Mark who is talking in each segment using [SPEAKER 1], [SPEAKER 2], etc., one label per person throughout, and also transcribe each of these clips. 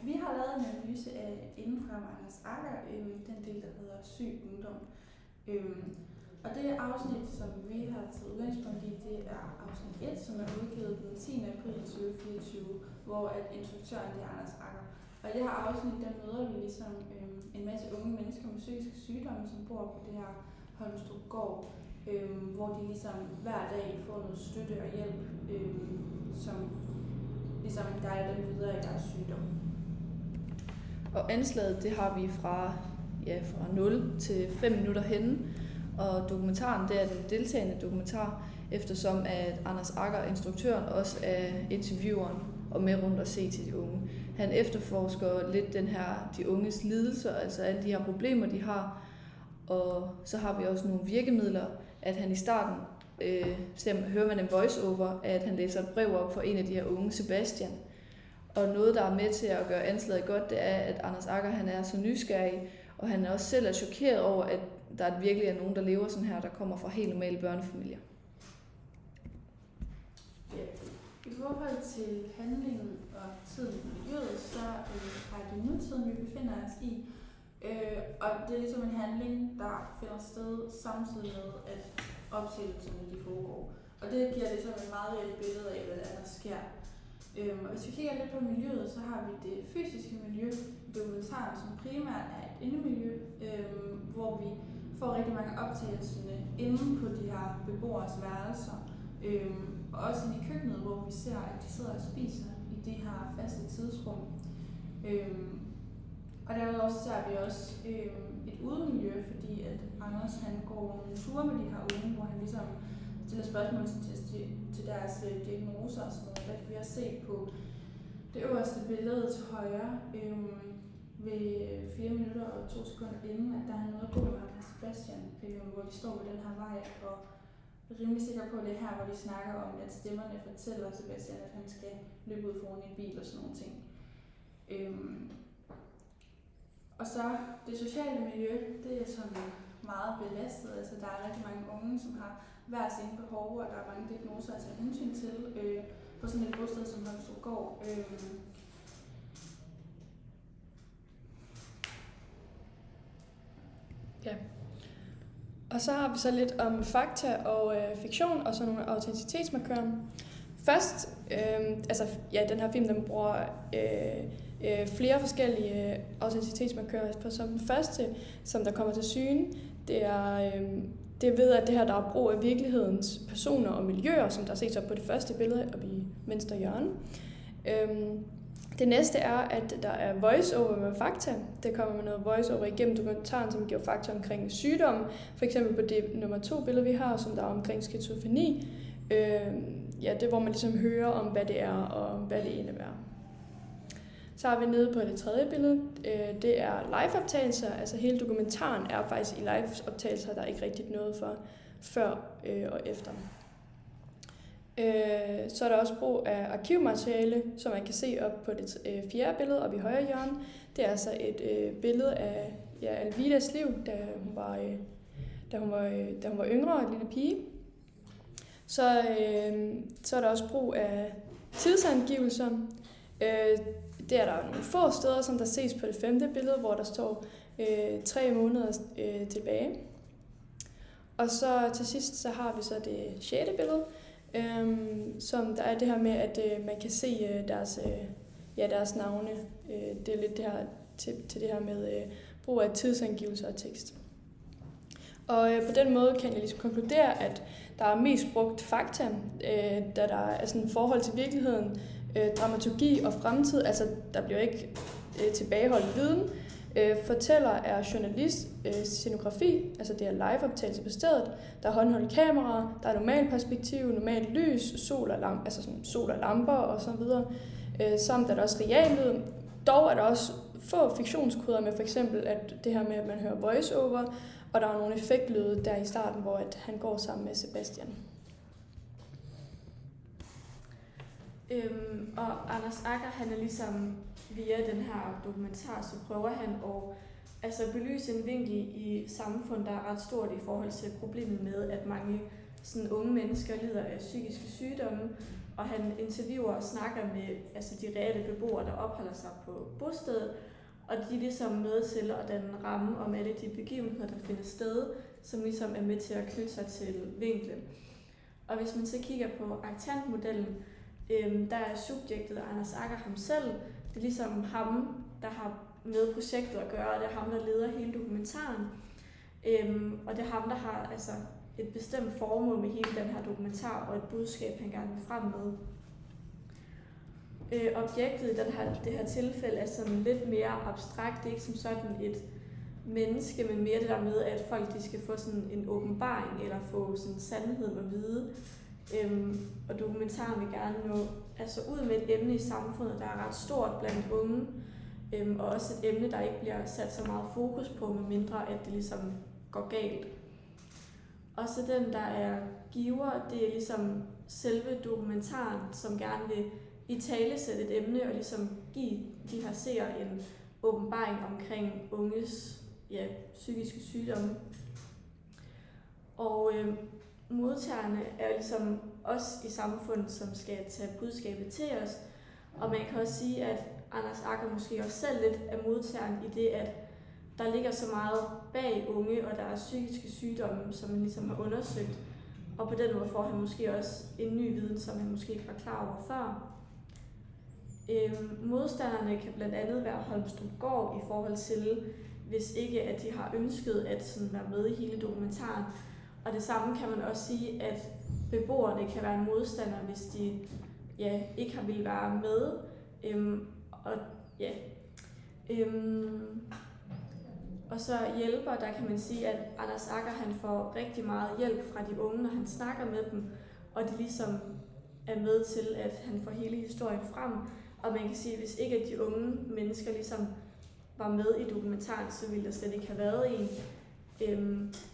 [SPEAKER 1] Vi har lavet en analyse af indenfra Anders Agger, den del, der hedder Syg Ungdom. Og det afsnit, som vi har taget udgangspunkt i, det er afsnit 1, som er udgivet den 10. april 2024, hvor at instruktøren det er Anders Agger. Og i det her afsnit, der møder vi ligesom en masse unge mennesker med psykiske sygdomme, som bor på det her Holmstrup Gård, hvor de ligesom hver dag får noget støtte og hjælp, som ligesom guider dem videre i deres sygdom.
[SPEAKER 2] Og anslaget, det har vi fra 0 til 5 minutter henne, og dokumentaren, det er den deltagende dokumentar, eftersom at Anders Agger, instruktøren, også er intervieweren og med rundt og se til de unge. Han efterforsker lidt de unges lidelser, altså alle de her problemer, de har, og så har vi også nogle virkemidler, at han i starten, hører man en voice-over, at han læser et brev op for en af de her unge, Sebastian. Og noget, der er med til at gøre anslaget godt, det er, at Anders Agger, han er så nysgerrig, og han er også selv chokeret over, at der virkelig er nogen, der lever sådan her, der kommer fra helt normale børnefamilier.
[SPEAKER 1] Ja. I forhold til handlingen og tiden i miljøet, så er det nutiden, vi befinder os i. Og det er ligesom en handling, der finder sted samtidig med, at optagelserne de foregår. Og det giver ligesom et meget reelt billede af, hvad der sker. Og hvis vi kigger lidt på miljøet, så har vi det fysiske miljø, dokumentaren, som primært er et indemiljø, hvor vi får rigtig mange optagelserne inde på de her beboers værelser, og også inde i køkkenet, hvor vi ser, at de sidder og spiser i de her faste tidsrum. Og derudover ser vi også et udemiljø, fordi at Anders han går nogle ture med de her unge, hvor han ligesom stiller spørgsmål til deres diagnoser og sådan noget. Der kan vi også se på det øverste billede til højre ved 4 minutter og 2 sekunder inden, at der er noget at gå med ham med Sebastian, hvor de står ved den her vej, og jeg er rimelig sikker på, at det er her, hvor de snakker om, at stemmerne fortæller Sebastian, at han skal løbe ud foran en bil og sådan nogle ting. Og så det sociale miljø, det er sådan meget belastet. Altså der er rigtig mange unge, som har hver sine behov, og der er mange diagnoser at tage hensyn til på sådan et bosted som Holmstrup Gård.
[SPEAKER 3] Ja. Og så har vi så lidt om fakta og fiktion og så nogle autenticitetsmarkører. Først, den her film, den bruger flere forskellige autenticitetsmarkører. For som den første, som der kommer til syne, det er ved, at det her, der er brug af virkelighedens personer og miljøer, som der ses op på det første billede oppe i venstre hjørne. Det næste er, at der er voice-over med fakta. Det kommer med noget voice-over igennem dokumentaren, som giver fakta omkring sygdomme. For eksempel på det nummer 2 billede, vi har, som der er omkring skizofreni. Det er, hvor man ligesom hører om, hvad det er og hvad det indebærer. Så har vi nede på det tredje billede. Det er live-optagelser. Altså hele dokumentaren er faktisk i live-optagelser, der er ikke rigtig noget for før og efter. Så er der også brug af arkivmateriale, som man kan se op på det fjerde billede oppe i højre hjørne. Det er altså et billede af Alvidas liv, da hun var yngre, en lille pige. Så er der også brug af tidsangivelser. Det er der nogle få steder, som der ses på det femte billede, hvor der står 3 måneder tilbage. Og så til sidst så har vi så det sjette billede, som der er det her med, at man kan se deres navne. Det er lidt det her til det her med brug af tidsangivelser og tekst. Og på den måde kan jeg ligesom konkludere, at der er mest brugt fakta, da der er sådan et forhold til virkeligheden, dramaturgi og fremtid, altså der bliver ikke tilbageholdt viden. Fortæller er journalist, scenografi, altså det er liveoptagelse på stedet, der er håndholdt kamera, der er normalt perspektiv, normalt lys, sol og lamper og så videre. Samt er der også reallyd. Dog er der også få fiktionskoder med, for eksempel at det her med, at man hører voice-over, og der er nogle effektlyde der i starten, hvor at han går sammen med Sebastian.
[SPEAKER 4] Og Anders Agger, han er ligesom via den her dokumentar, så prøver han at belyse en vinkel i samfundet, der er ret stort i forhold til problemet med, at mange sådan unge mennesker lider af psykiske sygdomme, og han interviewer og snakker med de reelle beboere, der opholder sig på bostedet, og de er ligesom med til at danne en ramme om alle de begivenheder, der finder sted, som ligesom er med til at knytte sig til vinklen. Og hvis man så kigger på aktantmodellen, der er subjektet Anders Agger ham selv. Det er ligesom ham, der har med projektet at gøre, og det er ham, der leder hele dokumentaren. Og det er ham, der har et bestemt formål med hele den her dokumentar, og et budskab, han gerne vil frem med. Objektet i det her tilfælde er sådan lidt mere abstrakt. Det er ikke som sådan et menneske, men mere det der med, at folk de skal få sådan en åbenbaring, eller få sådan sandheden at vide. Og dokumentaren vil gerne nå ud med et emne i samfundet, der er ret stort blandt unge, og også et emne, der ikke bliver sat så meget fokus på, medmindre at det ligesom går galt. Og så den, der er giver, det er ligesom selve dokumentaren, som gerne vil italesætte et emne og ligesom give de her seere en åbenbaring omkring unges psykiske sygdomme. Og modtagerne er ligesom os i samfundet, som skal tage budskabet til os. Og man kan også sige, at Anders Agger måske også selv lidt er modtageren i det, at der ligger så meget bag unge og deres psykiske sygdomme, som man ligesom har undersøgt. Og på den måde får han måske også en ny viden, som han måske ikke var klar over før. Modstanderne kan blandt andet være Holmstrupgård i forhold til, hvis ikke at de har ønsket at sådan være med i hele dokumentaren. Og det samme kan man også sige, at beboerne kan være en modstander, hvis de ikke har ville være med. Og så hjælper, der kan man sige, at Anders Agger han får rigtig meget hjælp fra de unge, når han snakker med dem, og de ligesom er med til, at han får hele historien frem. Og man kan sige, at hvis ikke at de unge mennesker ligesom var med i dokumentaren, så ville der slet ikke have været en.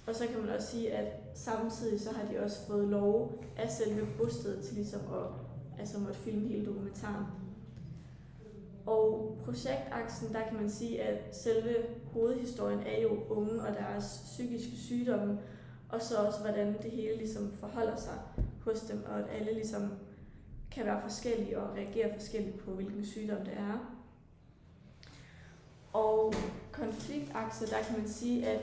[SPEAKER 4] Og så kan man også sige, at samtidig så har de også fået lov af selve bostedet til ligesom at måtte filme hele dokumentaren. Og projektaksen, der kan man sige, at selve hovedhistorien er jo unge og deres psykiske sygdomme, og så også hvordan det hele ligesom forholder sig hos dem, og at alle ligesom kan være forskellige og reagere forskelligt på, hvilken sygdom det er. Og konfliktakse, der kan man sige, at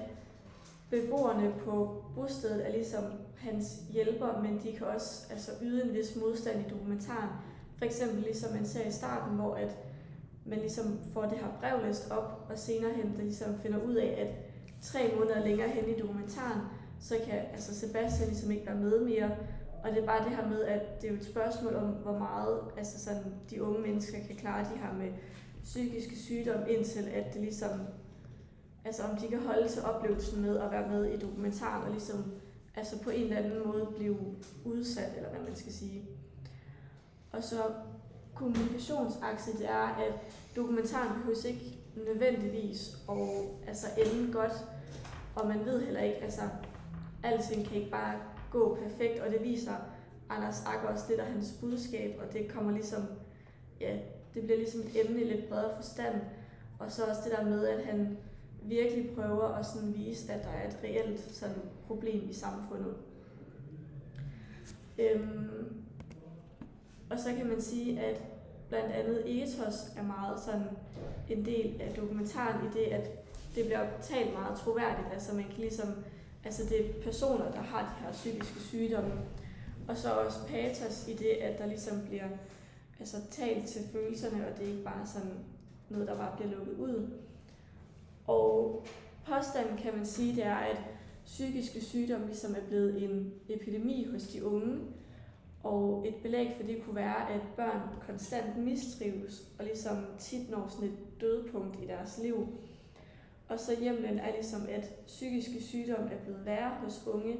[SPEAKER 4] beboerne på bostedet er ligesom hans hjælper, men de kan også yde en vis modstand i dokumentaren. For eksempel ligesom man ser i starten, hvor at man ligesom får det her brev læst op, og senere hen der ligesom finder ud af, at 3 måneder længere hen i dokumentaren, så kan Sebastian ligesom ikke være med mere. Og det er bare det her med, at det er jo et spørgsmål om, hvor meget de unge mennesker kan klare de her med psykiske sygdomme, indtil at det ligesom, om de kan holde til oplevelsen med at være med i dokumentaren, og ligesom på en eller anden måde blive udsat, eller hvad man skal sige. Og så kommunikationsakse, det er, at dokumentaren behøves ikke nødvendigvis at ende godt, og man ved heller ikke, alting kan ikke bare gå perfekt, og det viser Anders Agger også lidt af hans budskab, og det kommer ligesom, det bliver ligesom et emne i lidt bredere forstand, og så også det der med, at han virkelig prøver at sådan vise, at der er et reelt sådan problem i samfundet. Og så kan man sige, at blandt andet ethos er meget sådan en del af dokumentaren i det, at det bliver talt meget troværdigt. Man kan ligesom, det er personer, der har de her psykiske sygdomme. Og så også patos i det, at der ligesom bliver talt til følelserne, og det er ikke bare sådan noget, der bare bliver lukket ud. Og påstanden kan man sige, det er, at psykiske sygdomme ligesom er blevet en epidemi hos de unge. Og et belæg for det kunne være, at børn konstant mistrives og ligesom tit når sådan et dødpunkt i deres liv. Og så hjemlen er ligesom, at psykiske sygdomme er blevet værre hos unge,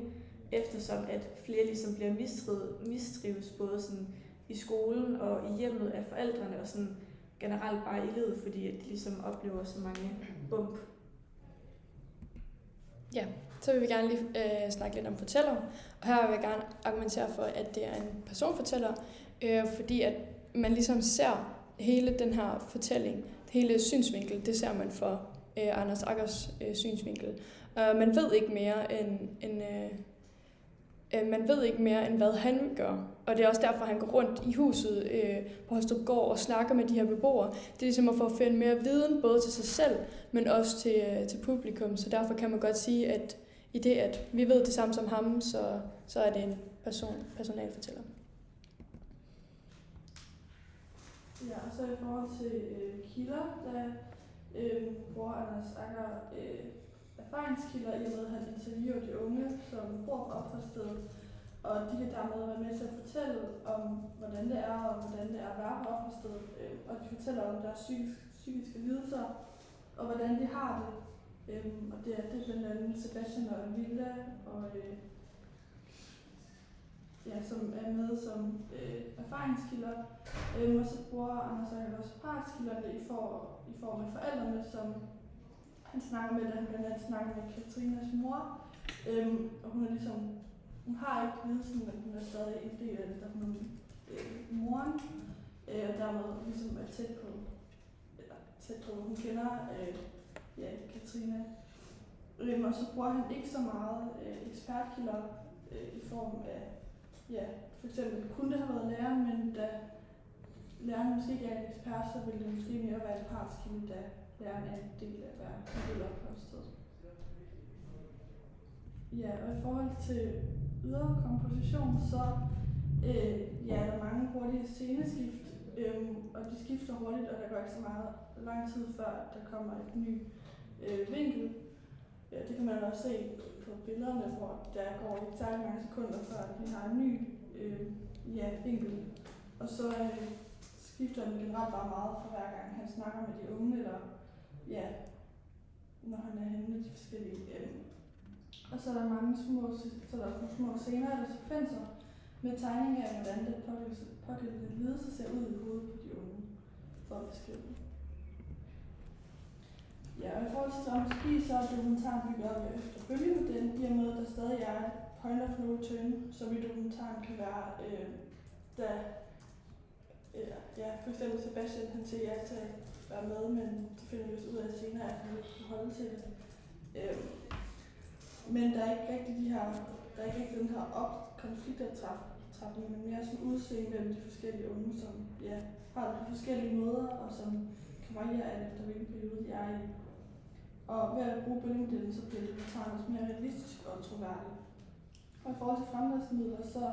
[SPEAKER 4] eftersom at flere ligesom bliver mistrives både sådan i skolen og i hjemmet af forældrene og sådan generelt bare i livet, fordi at de ligesom oplever så mange bump.
[SPEAKER 3] Ja, så vil vi gerne lige snakke lidt om fortæller. Og her vil jeg gerne argumentere for, at det er en personfortæller, fordi at man ligesom ser hele den her fortælling, hele synsvinkel, det ser man for Anders Aggers synsvinkel. Man ved ikke mere Man ved ikke mere, end hvad han gør. Og det er også derfor, han går rundt i huset på Holstebro og snakker med de her beboere. Det er ligesom at få finde mere viden, både til sig selv, men også til publikum. Så derfor kan man godt sige, at i det, at vi ved det samme som ham, så er det en personalfortæller.
[SPEAKER 1] Ja, og så i forhold til kilder, der bruger Anders Agger erfaringskilder i og med, at han interviewer de unge, som bor på opholdsstedet. Og de kan dermed være med til at fortælle om, hvordan det er, og hvordan det er at være på opholdsstedet. Og de fortæller om deres psykiske lidelser, og hvordan de har det. Og det er blandt andet Sebastian og Vilda, og, som er med som erfaringskilder. Og så bruger Anders Agger også partskilderne i form af forældrene, som han snakker med, da han blandt andet snakker med Katrinas mor. Og hun har ikke lidelsen, men hun er stadig en del af det, der hun moren. Og dermed ligesom er tæt på, hun kender Katrina. Og så bruger han ikke så meget ekspertkilder i form af, for eksempel kunne det have været læreren, men da læreren måske ikke er en ekspert, så ville det måske mere være en partskilde, da læreren er en del af hver del af opholdsstedet. Ja, og i forhold til ydre komposition, så er der mange hurtige sceneskift, og de skifter hurtigt, og der går ikke så meget lang tid før, der kommer et ny vinkel. Ja, det kan man også se på billederne, hvor der går ikke særlig mange sekunder før, vi har en ny vinkel. Og så skifter den generelt bare meget for hver gang han snakker med de unge, eller når han er henne i de forskellige. Og så er der mange små scener eller sekvenser med tegninger af, hvordan det pågældende lidelse ser ud i hovedet på de unge, for at beskrive det. Ja, og i forhold til dramaturgi, så er dokumentaren bygget op efter bølgemodellen, i og med, at der stadig er et point of no return, som i dokumentaren kan være, for eksempel Sebastian, han siger ja til at være med, men det finder vi ud af senere, at han ikke kan holde til det. Men der er ikke rigtig den her konfliktoptrapning, men mere sådan udseende mellem de forskellige unge, som har de forskellige måder, og som kan variere alt efter hvilken periode de er i. Og ved at bruge bølgemodellen, så bliver dokumentaren også mere realistisk og troværdig. Og i forhold til fremdriftsmidler, så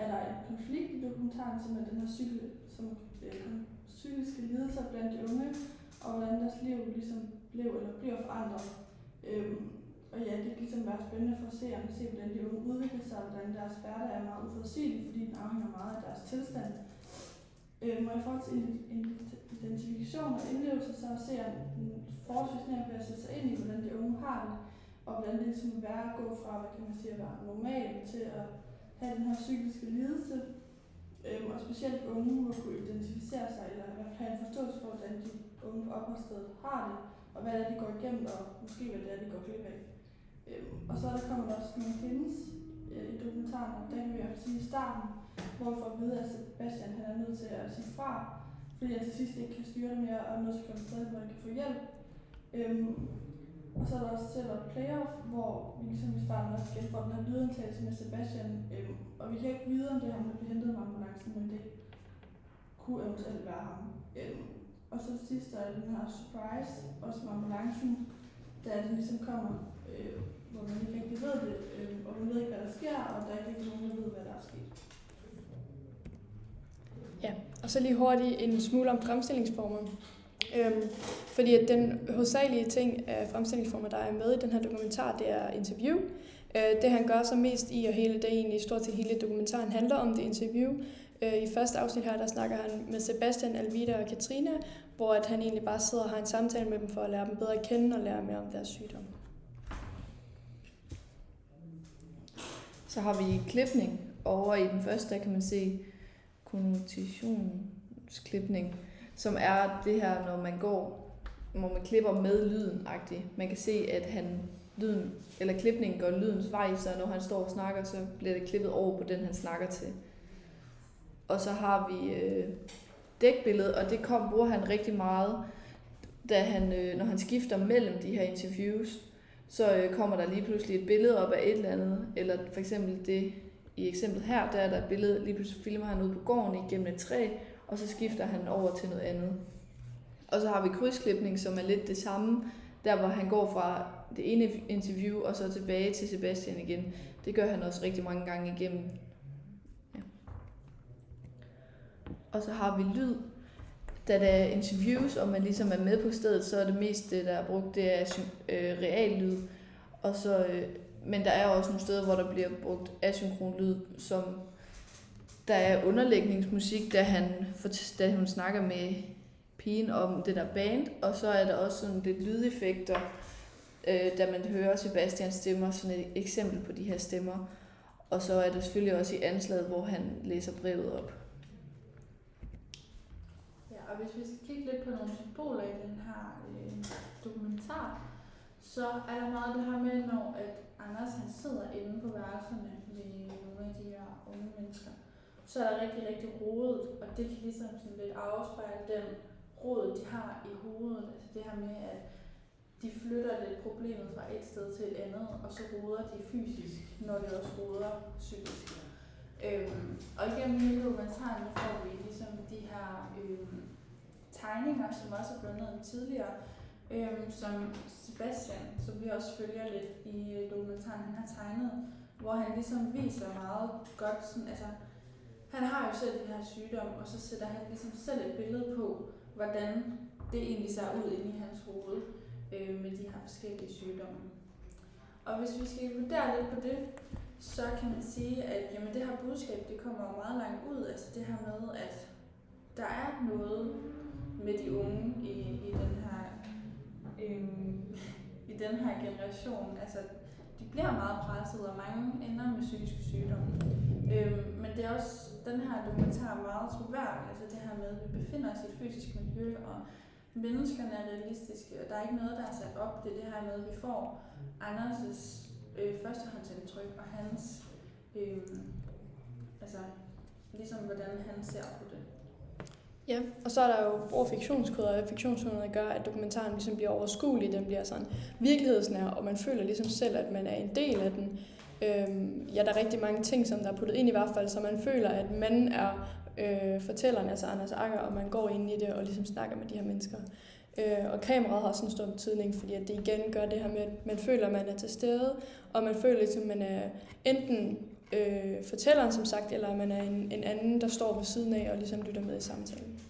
[SPEAKER 1] er der en konflikt i dokumentaren, som er den her psykiske lidelser blandt de unge, og hvordan deres liv ligesom blev eller bliver forandret. Og det kan ligesom være spændende for seerne at se, hvordan de unge udvikler sig, og hvordan deres hverdag er meget uforudsigelig, fordi den afhænger meget af deres tilstand. Og i forhold til identifikation og indlevelse, så ser en forholdsvis nemt ved at sætte sig ind i, hvordan de unge har det, og hvordan det ligesom vil være at gå fra, at være normalt til at have den her psykiske lidelse. Og specielt unge må kunne identificere sig, eller i hvert fald have en forståelse for, hvordan de unge på opholdsstedet har det, og hvad det er, de går igennem, og måske hvad det er, de går glip af. Og så kommer der også nogle hints i dokumentaren, og der kan vi i hvert fald sige i starten, hvor vi får at vide, at Sebastian han er nødt til at sige fra, fordi han til sidst ikke kan styre det mere, og er nødt til at komme sted, hvor han kan få hjælp. Og så er der også selv et playoff, hvor vi ligesom i starten også igen får den her lydindtagelse med Sebastian, og vi kan ikke vide, om det er ham, der bliver hentet med ambulancen, men det kunne eventuelt være ham. Og så sidst er den her surprise, også med ambulancen, da den ligesom kommer, hvor man ikke rigtig ved det, og man ved ikke, hvad der sker, og der er ikke rigtig nogen, der ved, hvad der er sket.
[SPEAKER 3] Ja, og så lige hurtigt en smule om fremstillingsformer. Fordi at den hovedsagelige ting af fremstillingsformer, der er med i den her dokumentar, det er interview. Det han gør så mest i, og hele det egentlig stort set hele dokumentaren handler om det interview. I første afsnit her, der snakker han med Sebastian, Alvida og Katrina, hvor at han egentlig bare sidder og har en samtale med dem for at lære dem bedre at kende og lære mere om deres sygdom.
[SPEAKER 2] Så har vi klipning over i den første, der kan man se konnotationsklipning, som er det her, når man går, hvor man klipper med lyden-agtigt. Man kan se, at klipningen går lydens vej, så når han står og snakker, så bliver det klippet over på den, han snakker til. Og så har vi dækbilledet, og det bruger han rigtig meget, da han, når han skifter mellem de her interviews, så kommer der lige pludselig et billede op af et eller andet, eller for eksempel det i eksemplet her, der er der et billede, lige pludselig filmer han ude på gården igennem et træ, og så skifter han over til noget andet. Og så har vi krydsklipning, som er lidt det samme, der hvor han går fra det ene interview, og så tilbage til Sebastian igen. Det gør han også rigtig mange gange igennem. Ja. Og så har vi lyd. Da der er interviews, og man ligesom er med på stedet, så er det mest det, der er brugt, det er real lyd. Og så, men der er også nogle steder, hvor der bliver brugt asynkron lyd, som der er underlægningsmusik, da hun snakker med pigen om det der band, og så er der også sådan lidt lydeffekter, da man hører Sebastians stemmer, sådan et eksempel på de her stemmer. Og så er det selvfølgelig også i anslaget, hvor han læser brevet op.
[SPEAKER 1] Ja, og hvis vi skal kigge lidt på nogle symboler i den her dokumentar, så er der meget det her med, når at Anders han sidder inde på værelserne med nogle af de her unge mennesker, så er der rigtig, rigtig rodet, og det kan ligesom sådan lidt afspejle den rod, de har i hovedet. Altså det her med, at de flytter lidt problemet fra et sted til et andet, og så roder de fysisk, når de også roder psykisk. Og igennem hele dokumentaren får vi ligesom de her tegninger, som også er blevet nævnt tidligere, som Sebastian, som vi også følger lidt i dokumentaren, han har tegnet, hvor han ligesom viser meget godt, sådan, altså han har jo selv de her sygdomme, og så sætter han ligesom selv et billede på, hvordan det egentlig ser ud inde i hans hoved med de her forskellige sygdomme. Og hvis vi skal vurdere lidt på det, så kan man sige, at jamen, det her budskab, det kommer meget langt ud, altså det her med, at der er noget med de unge i den her generation. Altså, de bliver meget presset, og mange ender med psykiske sygdomme. Men det er også den her dokumentar meget troværdig, altså det her med, at vi befinder os i et fysisk miljø, og menneskerne er realistiske, og der er ikke noget, der er sat op. Det er det her med, at vi får Anders' førstehåndsindtryk, og hans, altså ligesom hvordan han ser på det.
[SPEAKER 3] Ja, og så er der jo brug fiktionskoder, og fiktionskoder gør, at dokumentaren ligesom bliver overskuelig, den bliver sådan virkelighedsnær, og man føler ligesom selv, at man er en del af den. Ja, der er rigtig mange ting, som der er puttet ind i hvert fald, så man føler, at man er fortælleren, altså Anders Agger, og man går ind i det og ligesom snakker med de her mennesker. Og kameraet har også en stor betydning, fordi at det igen gør det her med, at man føler, at man er til stede, og man føler ligesom, at man er enten fortælleren, som sagt, eller man er en anden, der står ved siden af og ligesom lytter med i samtalen.